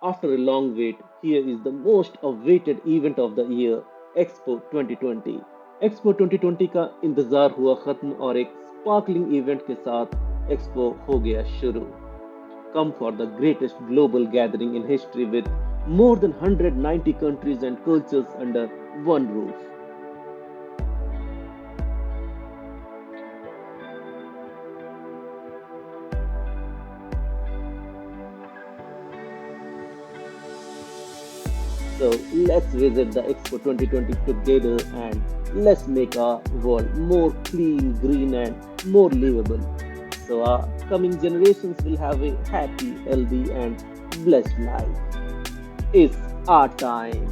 After a long wait, here is the most awaited event of the year, Expo 2020। Expo 2020 का इंतजार हुआ खत्म और एक स्पार्कलिंग इवेंट के साथ एक्सपो हो गया शुरू। Come for the greatest global gathering in history with more than 190 countries and cultures under one roof. So let's visit the Expo 2020 together and let's make our world more clean, green, and more livable. So our coming generations will have a happy, healthy, and blessed life. It's our time.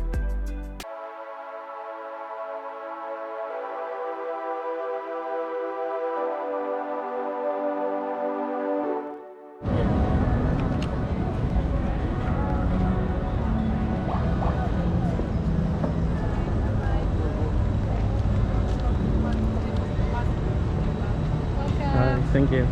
Thank you.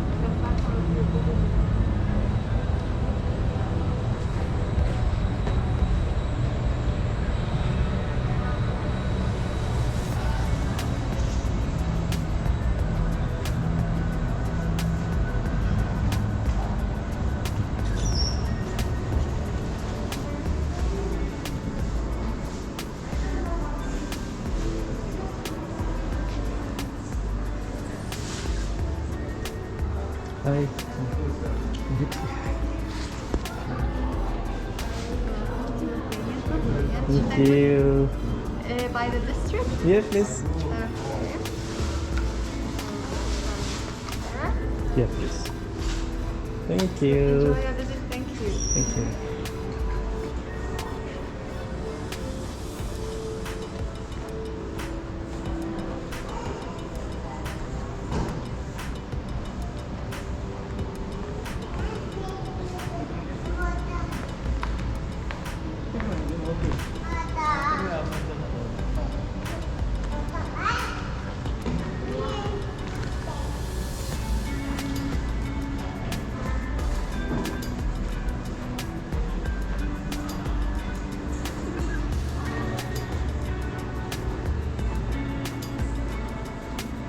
Hi. Thank you. By the district? Yeah, please. Yeah, please. Thank you. Enjoy your visit. Thank you. Thank you.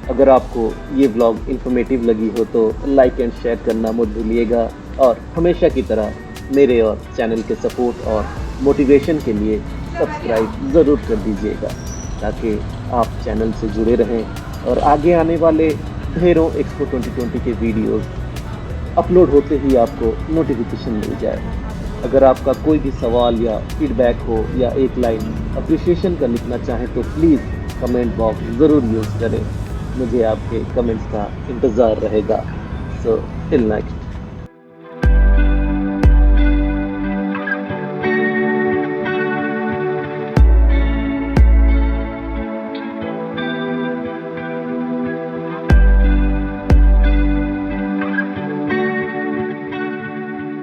अगर आपको ये vlog informative लगी हो तो like and share करना मत भूलिएगा और हमेशा की तरह मेरे और चैनल के सपोर्ट और मोटिवेशन के लिए सब्सक्राइब ज़रूर कर दीजिएगा ताकि आप चैनल से जुड़े रहें और आगे आने वाले ढेरों एक्सपो 2020 के वीडियोस अपलोड होते ही आपको नोटिफिकेशन मिल जाए। अगर आपका कोई भी सवाल या फीडबैक हो या एक लाइन अप्रिसिएशन का लिखना चाहें तो प्लीज़ कमेंट बॉक्स ज़रूर यूज़ करें। मुझे आपके कमेंट्स का इंतज़ार रहेगा। So till next